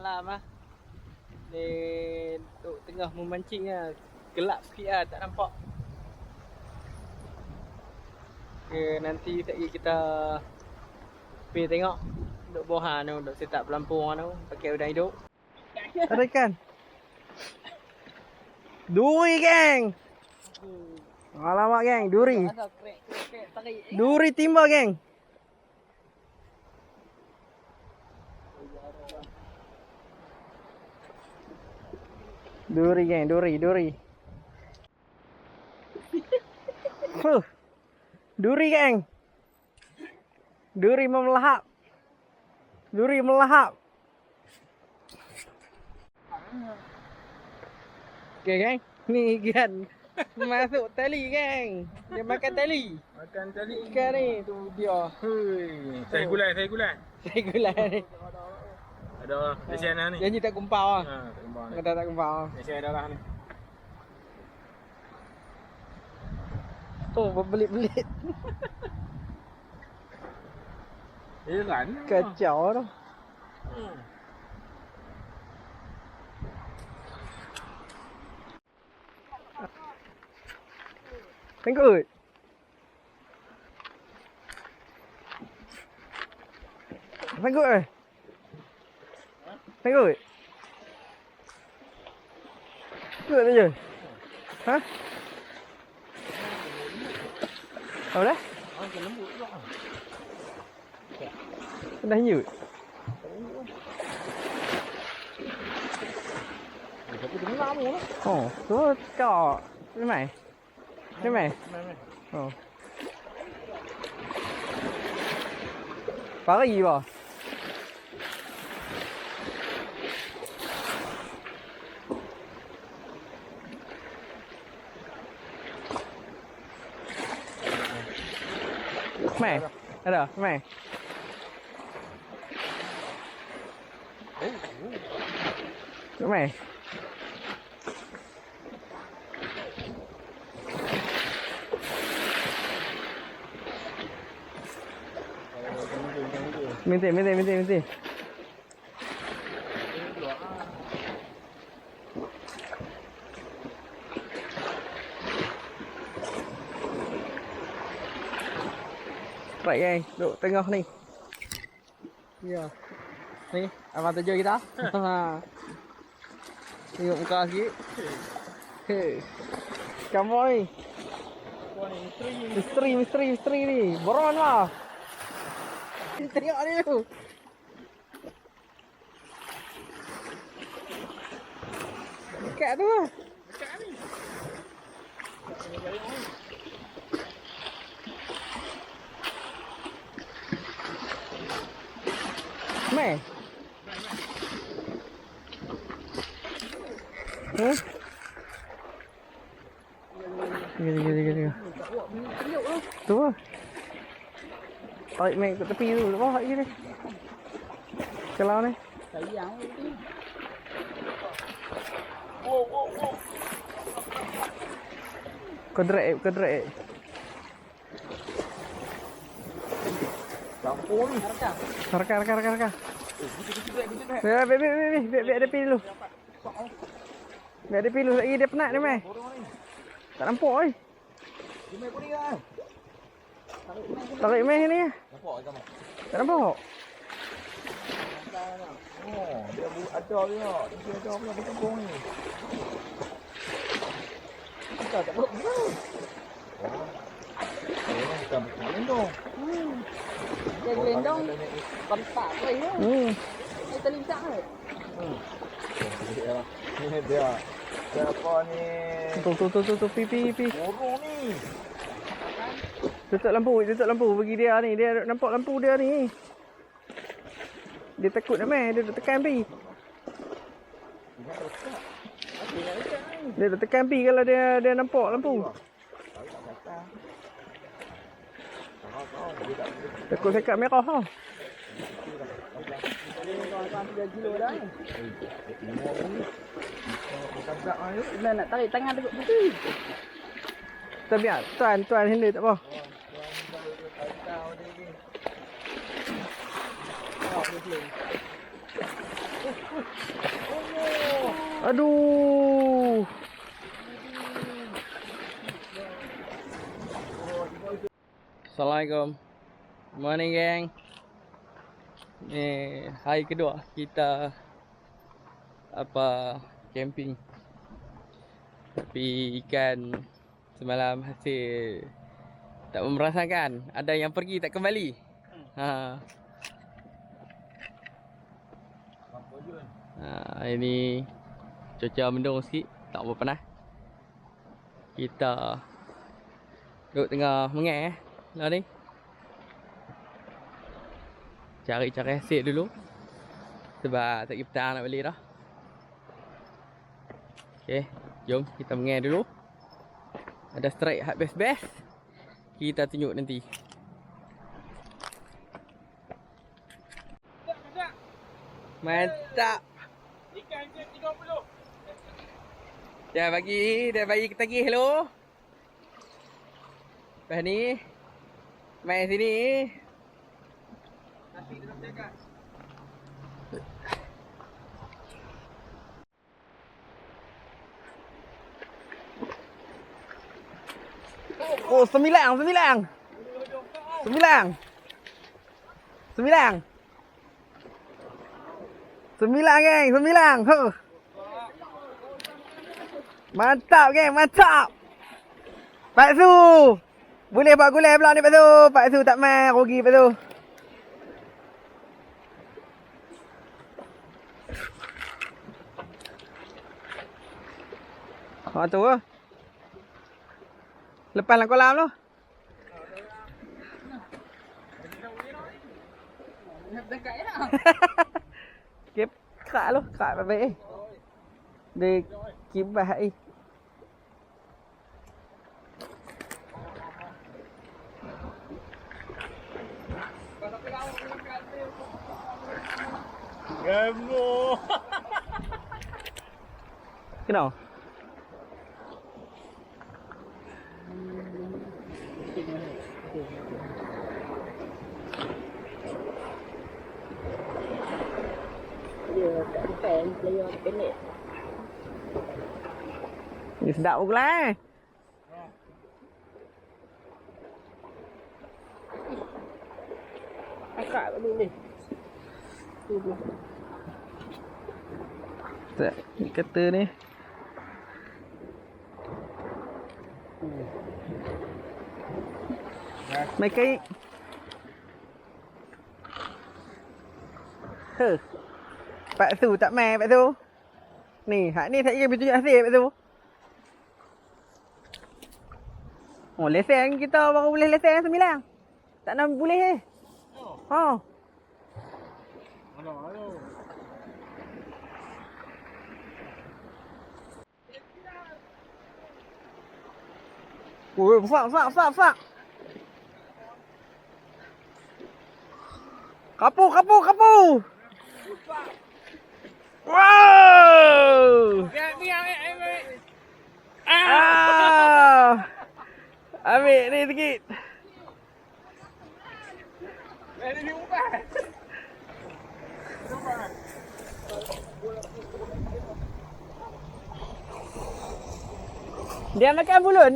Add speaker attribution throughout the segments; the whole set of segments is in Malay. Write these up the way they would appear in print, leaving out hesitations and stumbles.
Speaker 1: malam lah. Ni duduk tengah memancing lah. Gelap sikit lah, tak nampak. Okay, nanti sekejap kita pergi tengok. Duduk bawah tu, duduk set up pelampung tu. Pakai udang hidup. Ada ikan. Duri geng. Alamak geng, duri. Duri timba geng. Duri geng, duri. Duri geng. Duri melahap. Okay geng, ni ikan masuk tali geng. Dia makan tali. Ikan ni tu dia.
Speaker 2: Saya gulai.
Speaker 1: Saya gulai ni.
Speaker 2: Ada di sana ni.
Speaker 1: Janji tak kumpau ah.
Speaker 2: Tak kumpau ni.
Speaker 1: Kata tak kumpau.
Speaker 2: Di sana ada lah ni.
Speaker 1: Oh, berbelit-belit.
Speaker 2: Heran.
Speaker 1: Kacau tu. Tengok. Tengok. Tengok tu je. Ha? Apa dah? Dah nyut. Oh, tu kau. Ni mai. Oh. Pari ba? Mai. Ada, mai. Mai. Minta. Baik geng, duduk tengah ni. Ya. Ni, abang tujuh kita. Tengok muka sikit. Hei. Kamu ni. Misteri ni. Boron lah. Tengok ni tu. Dekat tu lah. Mai. Huh? Gila. Tu lah. Tarik main kat tepi tu. Tak bawa lagi ni. Kalau ni.
Speaker 3: Sayang ni.
Speaker 1: Kau drag.
Speaker 2: Lampung ni.
Speaker 1: Harka. Ya, biar ada pi dulu. Biar ada pi dulu lagi dia penat ni mai. Tak nampak oi.
Speaker 2: Jumai kuning ah.
Speaker 1: Tarik mai ni.
Speaker 2: Nampak ke kamu?
Speaker 1: Tak nampak.
Speaker 2: Oh, dia ada dia. Dia ada punya berkembang ni. Tak boleh. Bukan bergelendong.
Speaker 3: Dia gelendong bentak kau ya. Dia terlintas ke?
Speaker 2: Dia. Siapa ni?
Speaker 1: Tu pi.
Speaker 2: Borong ni.
Speaker 1: Tutup lampu bagi dia ni. Dia nampak lampu dia ni. Dia takut dah mai, dia dah tekan pi. Dia dah tekan pi kalau dia nampak lampu. Takut sekat merah ha.
Speaker 3: Bila nak tarik tangan tekuk putih.
Speaker 1: Kita biar tuan handle tak apa. Aduh. Assalamualaikum. Morning gang. Ni hari kedua kita camping. Tapi ikan semalam hasil tak memerasakan. Ada yang pergi tak kembali. Ini cuaca mendung sikit, tak apa panas. Kita duduk tengah mengai lah ni. Cari-cari hasil dulu. Sebab tak petang nak balik dah. Okay, jom kita mengai dulu. Ada strike hard best-best. Kita tunjuk nanti. Mantap.
Speaker 2: Ikan je 30.
Speaker 1: Dah bagi kita pergi hello. Lepas ni main sini. Nasi dalam jaga. Oh, 9. 9 geng, 9. Huh. Mantap geng, mantap. Pak Su. Boleh buat gulai pula ni Pak Su. Pak Su tak main rugi Pak Su. Tu ke? Lepas dalam kolam tu.
Speaker 3: Dekat je lah.
Speaker 1: Kep kerak lu, kerak baik-baik. Dia kibas ai.
Speaker 2: Gamo.
Speaker 1: Kenapa?
Speaker 3: Player pendek.
Speaker 1: Ni sedap pun lah.
Speaker 3: Akak dulu ni.
Speaker 1: Tak, ni kata ni. Mai kai. Pak Su tak main Pak Su. Ni, hak ni saya pergi tunjuk hasil Pak Su. Oh, lesen kita baru boleh lesen 9. Tak nak boleh eh. Ha. Oh, besar. Kapu. Wow! Ambil ni sikit. Dia makan bulun.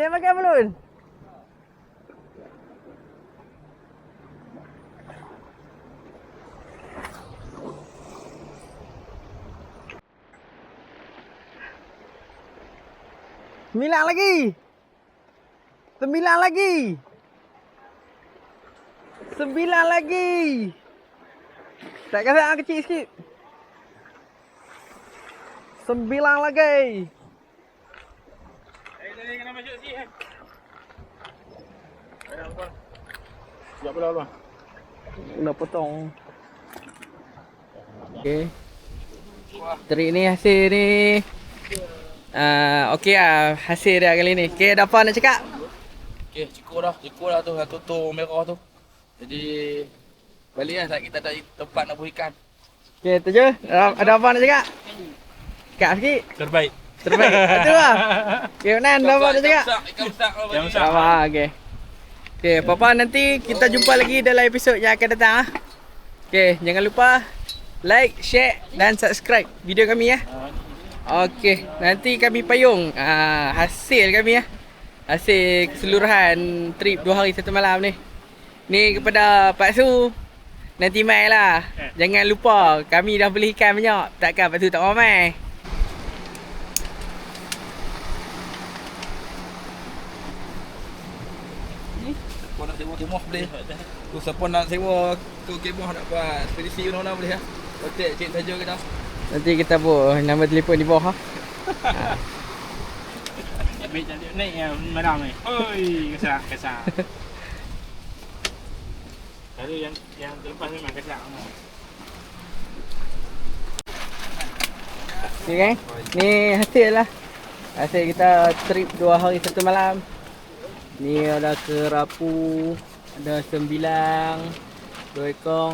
Speaker 1: Sembilan lagi. Tak kasi yang kecil sikit. 9 lagi.
Speaker 2: Kena masuk sini kan. Siap pula bang.
Speaker 1: Dah potong. Okey. Trik ni hasil ni. Okey lah hasil dia kali ni. Okey, ada apa nak cakap?
Speaker 2: Okey, cukup dah tu satu tu merah tu. Jadi balik lah saat kita ada tempat nak buh ikan.
Speaker 1: Okey, tu je. Ada apa nak cakap? Cakap sikit.
Speaker 2: Terbaik.
Speaker 1: Itu lah. Okey, Nan, ada apa nak cakap?
Speaker 2: Ikan besar. Yang
Speaker 1: besar. Okey. Okey, apa-apa nanti kita jumpa lagi dalam episod yang akan datang. Okey, jangan lupa like, share dan subscribe video kami ya. Okey, nanti kami payung hasil kami ya. Hasil keseluruhan trip 2 hari 1 malam ni. Ni kepada Pak Su. Nanti mai lah. Jangan lupa kami dah beli ikan banyak. Takkan Pak Su tak mau mai.
Speaker 2: Kau nak sewa kemah boleh. Tu siapa nak sewa tu kemah nak buat ekspedisi mana boleh ah. Kontak cik saja kita.
Speaker 1: Nanti kita buat nombor telefon di bawah.
Speaker 4: Ambil cantik naik yang madam ni. Oi, kesah. Kalau yang terlepas memang kesah.
Speaker 1: Okay kan? Ni hasil lah. Hasil kita trip 2 hari 1 malam. Ni ada kerapu, ada sembilang, 2 ekor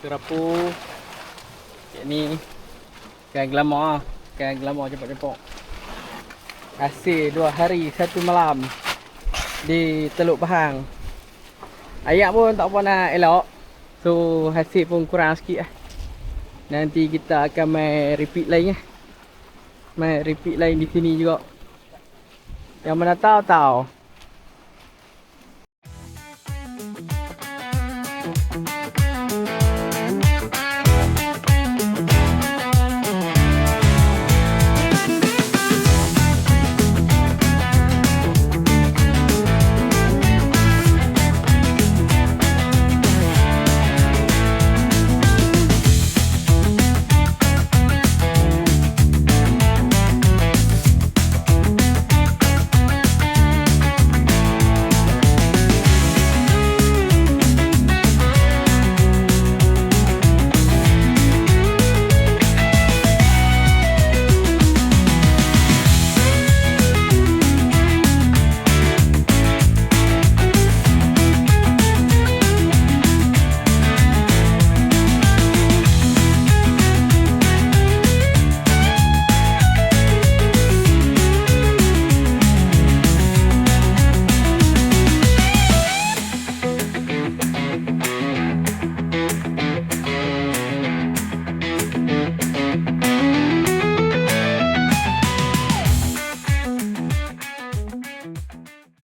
Speaker 1: kerapu. Ni ikan glamour, ikan glamour cepat-cepat. Hasil 2 hari 1 malam di Teluk Bahang. Ayak pun tak apa nak elok. So hasil pun kurang sikit lah. Nanti kita akan main repeat lain lah. Main repeat lain di sini juga. Yang mana tahu